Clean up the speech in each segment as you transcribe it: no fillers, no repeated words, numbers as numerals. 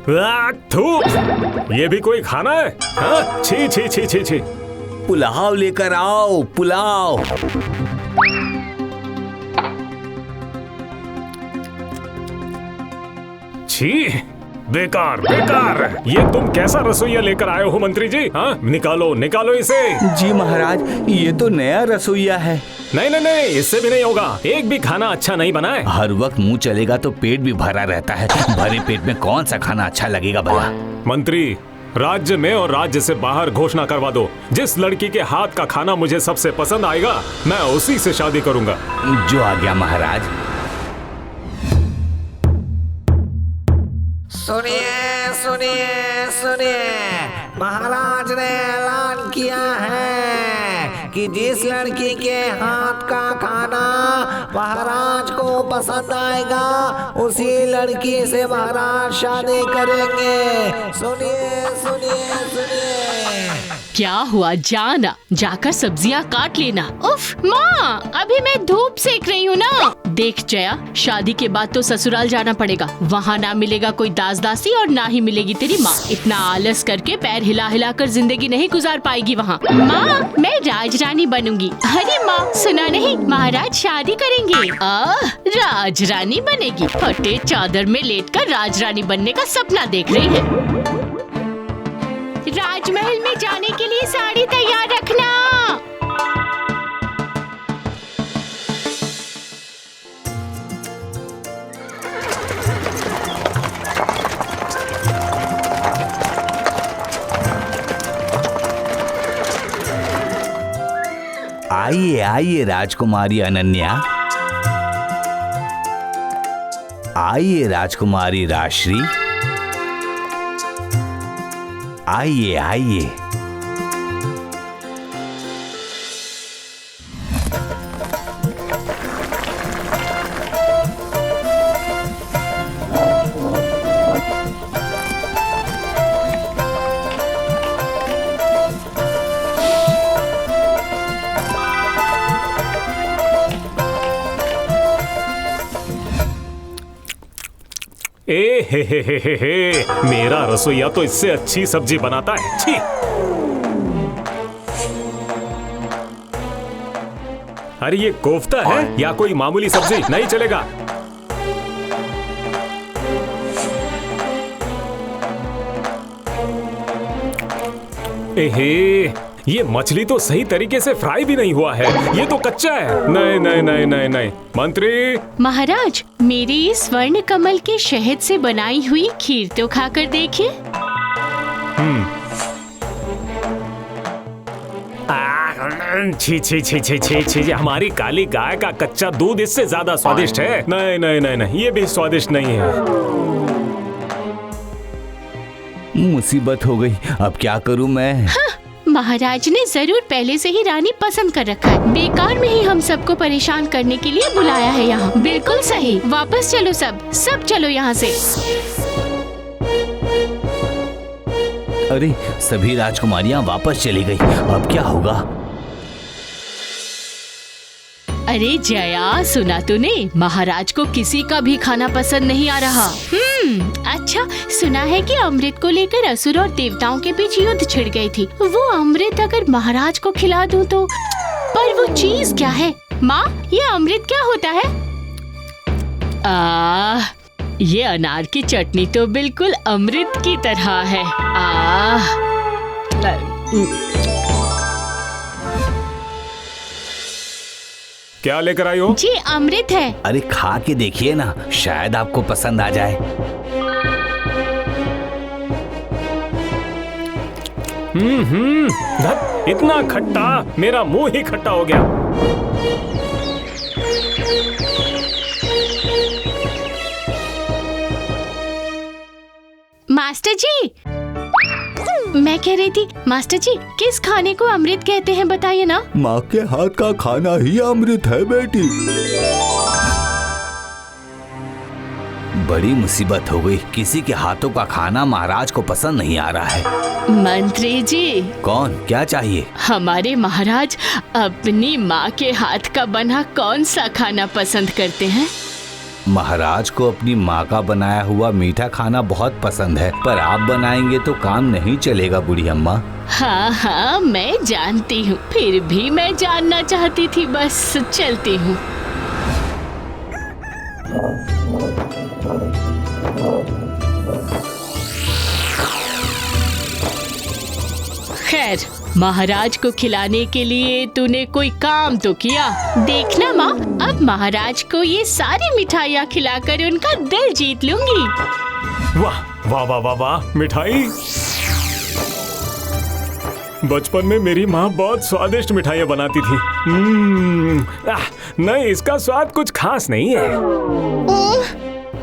थू, ये भी कोई खाना है? हाँ? छी छी छी छी छी। पुलाव लेकर आओ, पुलाव। छी, बेकार बेकार। ये तुम कैसा रसोइया लेकर आए हो मंत्री जी? हाँ, निकालो निकालो इसे। जी महाराज, ये तो नया रसोइया है। नहीं नहीं नहीं, इससे भी नहीं होगा। एक भी खाना अच्छा नहीं बना है। हर वक्त मुंह चलेगा तो पेट भी भरा रहता है। भरे पेट में कौन सा खाना अच्छा लगेगा भला? मंत्री, राज्य में और राज्य से बाहर घोषणा करवा दो, जिस लड़की के हाथ का खाना मुझे सबसे पसंद आएगा मैं उसी से शादी करूंगा। जो आ गया महाराज। सुनिए सुनिए सुनिए, महाराज ने ऐलान किया है कि जिस लड़की के हाथ का खाना महाराज को पसंद आएगा उसी लड़की से महाराज शादी करेंगे। सुनिए सुनिए सुनिए। क्या हुआ? जाना, जाकर सब्जियां काट लेना। उफ माँ, अभी मैं धूप सेक रही हूँ ना। देख जया, शादी के बाद तो ससुराल जाना पड़ेगा। वहाँ ना मिलेगा कोई दास दासी और ना ही मिलेगी तेरी माँ। इतना आलस करके पैर हिला हिला कर जिंदगी नहीं गुजार पाएगी वहाँ। माँ, मैं राजरानी बनूंगी। अरे माँ, सुना नहीं, महाराज शादी करेंगे। राजरानी बनेगी? फटे चादर में लेटकर राजरानी बनने का सपना देख रही है। राजमहल में जाने के लिए साड़ी तैयार रखना। आइए आइए राजकुमारी अनन्या। आइए राजकुमारी राजश्री। आइए आइए। ए हे, मेरा रसोइया तो इससे अच्छी सब्जी बनाता है। छी। अरे ये कोफ्ता है या कोई मामूली सब्जी? नहीं चलेगा। एहे, ये मछली तो सही तरीके से फ्राई भी नहीं हुआ है, ये तो कच्चा है। नहीं नहीं नहीं नहीं नहीं। मंत्री महाराज, मेरे इस स्वर्ण कमल के शहद से बनाई हुई खीर तो खाकर देखिए। छी छी छी छी छी छी, हमारी काली गाय का कच्चा दूध इससे ज्यादा स्वादिष्ट है। नहीं नहीं नहीं नहीं, ये भी स्वादिष्ट नहीं है। मुसीबत हो गई, अब क्या करूं मैं? हाँ, महाराज ने जरूर पहले से ही रानी पसंद कर रखा है। बेकार में ही हम सबको परेशान करने के लिए बुलाया है यहाँ। बिल्कुल सही। वापस चलो, सब चलो यहाँ से। अरे, सभी राजकुमारियाँ वापस चली गई, अब क्या होगा? अरे जया, सुना तूने? महाराज को किसी का भी खाना पसंद नहीं आ रहा। अच्छा, सुना है कि अमृत को लेकर असुर और देवताओं के बीच युद्ध छिड़ गई थी। वो अमृत अगर महाराज को खिला दूं तो, पर वो चीज क्या है? माँ, ये अमृत क्या होता है? ये अनार की चटनी तो बिल्कुल अमृत की तरह है। क्या लेकर आई हो? जी अमृत है। अरे खा के देखिए ना, शायद आपको पसंद आ जाए। इतना खट्टा, मेरा मुंह ही खट्टा हो गया। मास्टर जी, मैं कह रही थी, मास्टर जी, किस खाने को अमृत कहते हैं बताइए ना? माँ के हाथ का खाना ही अमृत है बेटी। बड़ी मुसीबत हो गई, किसी के हाथों का खाना महाराज को पसंद नहीं आ रहा है। मंत्री जी। कौन, क्या चाहिए? हमारे महाराज अपनी माँ के हाथ का बना कौन सा खाना पसंद करते हैं? महाराज को अपनी माँ का बनाया हुआ मीठा खाना बहुत पसंद है, पर आप बनाएंगे तो काम नहीं चलेगा बूढ़ी अम्मा। हाँ हाँ मैं जानती हूँ, फिर भी मैं जानना चाहती थी, बस चलती हूँ। खैर, महाराज को खिलाने के लिए तूने कोई काम तो किया। देखना माँ, अब महाराज को ये सारी मिठाइयाँ खिलाकर उनका दिल जीत लूंगी। वाह वाह वाह वाह वाह, मिठाई। बचपन में मेरी माँ बहुत स्वादिष्ट मिठाइयाँ बनाती थी। नहीं, इसका स्वाद कुछ खास नहीं है।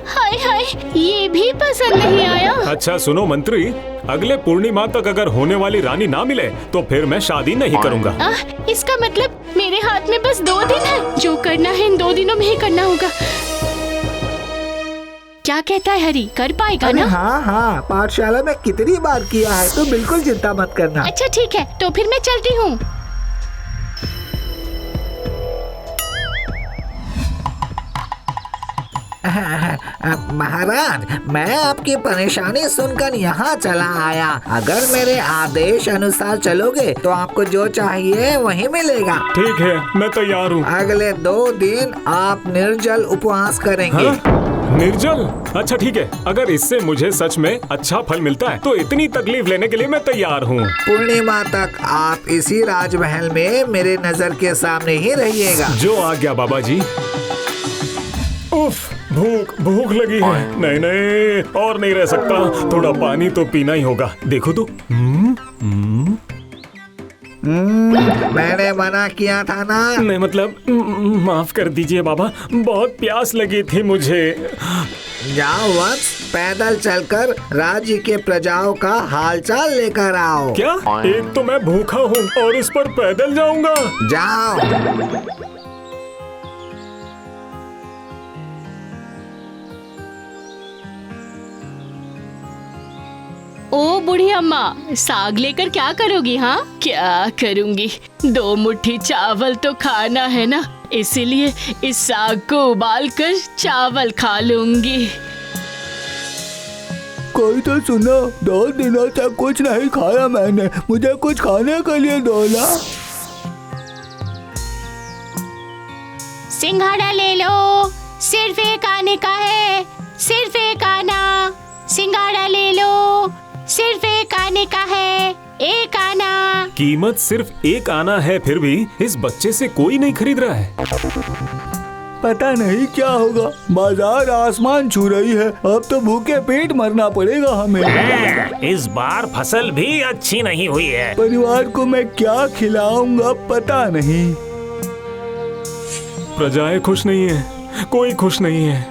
हाय हाय, ये भी पसंद नहीं आया। अच्छा सुनो मंत्री, अगले पूर्णिमा तक अगर होने वाली रानी ना मिले तो फिर मैं शादी नहीं करूँगा। इसका मतलब मेरे हाथ में बस 2 दिन है, जो करना है इन 2 दिनों में ही करना होगा। क्या कहता है हरी, कर पाएगा ना? हाँ हाँ, पाठशाला में कितनी बार किया है, तो बिल्कुल चिंता मत करना। अच्छा ठीक है, तो फिर मैं चलती हूँ। महाराज, मैं आपकी परेशानी सुनकर यहाँ चला आया। अगर मेरे आदेश अनुसार चलोगे तो आपको जो चाहिए वही मिलेगा। ठीक है, मैं तैयार हूँ। अगले 2 दिन आप निर्जल उपवास करेंगे। हाँ? निर्जल? अच्छा ठीक है, अगर इससे मुझे सच में अच्छा फल मिलता है तो इतनी तकलीफ लेने के लिए मैं तैयार हूँ। पूर्णिमा तक आप इसी राजमहल में मेरे नजर के सामने ही रहिएगा। जो आ गया बाबा जी। उफ, भूख लगी है। नहीं नहीं, और नहीं रह सकता, थोड़ा पानी तो पीना ही होगा। देखो तो। मैंने मना किया था ना। नहीं मतलब, माफ कर दीजिए बाबा, बहुत प्यास लगी थी मुझे। जाओ वत्स, पैदल चलकर राज्य के प्रजाओं का हालचाल लेकर आओ। क्या? एक तो मैं भूखा हूँ और इस पर पैदल जाऊंगा? जाओ। ओ बूढ़ी अम्मा, साग लेकर क्या करोगी? हाँ क्या करूंगी, 2 मुट्ठी चावल तो खाना है ना, इसीलिए इस साग को उबाल कर चावल खा लूंगी। कोई तो सुनो, 2 दिनों तक कुछ नहीं खाया मैंने, मुझे कुछ खाने के लिए दो ना। सिंघाड़ा ले लो, सिर्फ 1 आने का है, सिर्फ 1 आना। सिंघाड़ा ले लो, सिर्फ 1 आने का है, 1 आना। कीमत सिर्फ 1 आना है, फिर भी इस बच्चे से कोई नहीं खरीद रहा है। पता नहीं क्या होगा, बाजार आसमान छू रही है, अब तो भूखे पेट मरना पड़ेगा हमें। इस बार फसल भी अच्छी नहीं हुई है। परिवार को मैं क्या खिलाऊंगा पता नहीं। प्रजाएं खुश नहीं है, कोई खुश नहीं है।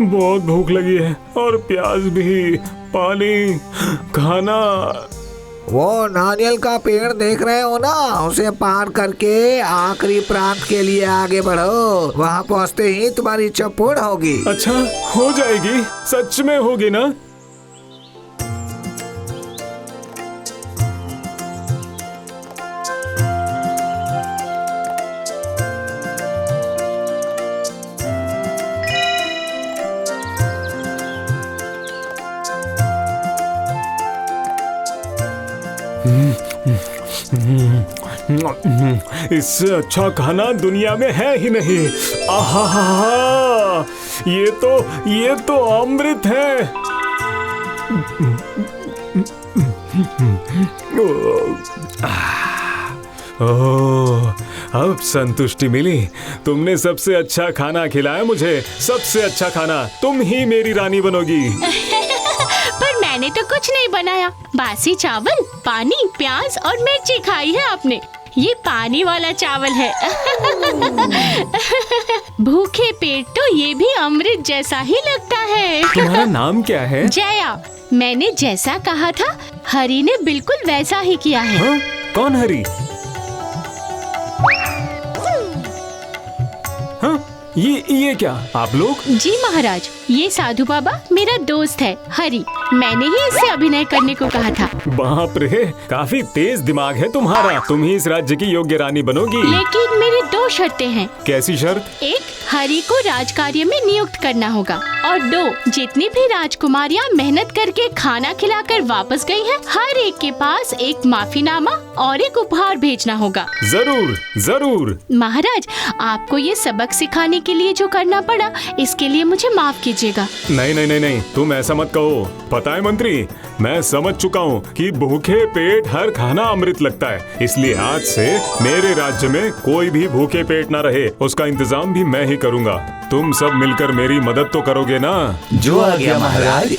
बहुत भूख लगी है और प्यास भी, पानी, खाना। वो नारियल का पेड़ देख रहे हो ना, उसे पार करके आखिरी प्रांत के लिए आगे बढ़ो। वहाँ पहुँचते ही तुम्हारी इच्छा पूर्ण होगी। अच्छा, हो जाएगी? सच में होगी ना? इससे अच्छा खाना दुनिया में है ही नहीं। आहा, ये तो अमृत है। ओह, अब संतुष्टि मिली। तुमने सबसे अच्छा खाना खिलाया मुझे, सबसे अच्छा खाना। तुम ही मेरी रानी बनोगी। पर मैंने तो कुछ नहीं बनाया, बासी चावल, पानी, प्याज और मिर्ची खाई है आपने। ये पानी वाला चावल है। भूखे पेट तो ये भी अमृत जैसा ही लगता है। तुम्हारा नाम क्या है? जया। मैंने जैसा कहा था, हरी ने बिल्कुल वैसा ही किया है। हाँ? कौन हरी? हाँ, ये क्या आप लोग? जी महाराज, ये साधु बाबा मेरा दोस्त है हरि। मैंने ही इससे अभिनय करने को कहा था। बाप रे, काफी तेज दिमाग है तुम्हारा। तुम ही इस राज्य की योग्य रानी बनोगी। लेकिन मेरी 2 शर्तें हैं। कैसी शर्त? 1, हरि को राजकार्य में नियुक्त करना होगा, और 2, जितनी भी राजकुमारियाँ मेहनत करके खाना खिलाकर वापस गई हैं, हर एक के पास एक माफीनामा और एक उपहार भेजना होगा। जरूर जरूर। महाराज, आपको ये सबक सिखाने के लिए जो करना पड़ा, इसके लिए मुझे माफ कीजिएगा। नहीं नहीं नहीं नहीं, तुम ऐसा मत कहो। पता है मंत्री, मैं समझ चुका हूँ कि भूखे पेट हर खाना अमृत लगता है। इसलिए आज से मेरे राज्य में कोई भी भूखे पेट ना रहे, उसका इंतजाम भी मैं ही करूँगा। तुम सब मिलकर मेरी मदद तो करोगे ना? जो आ गया महाराज।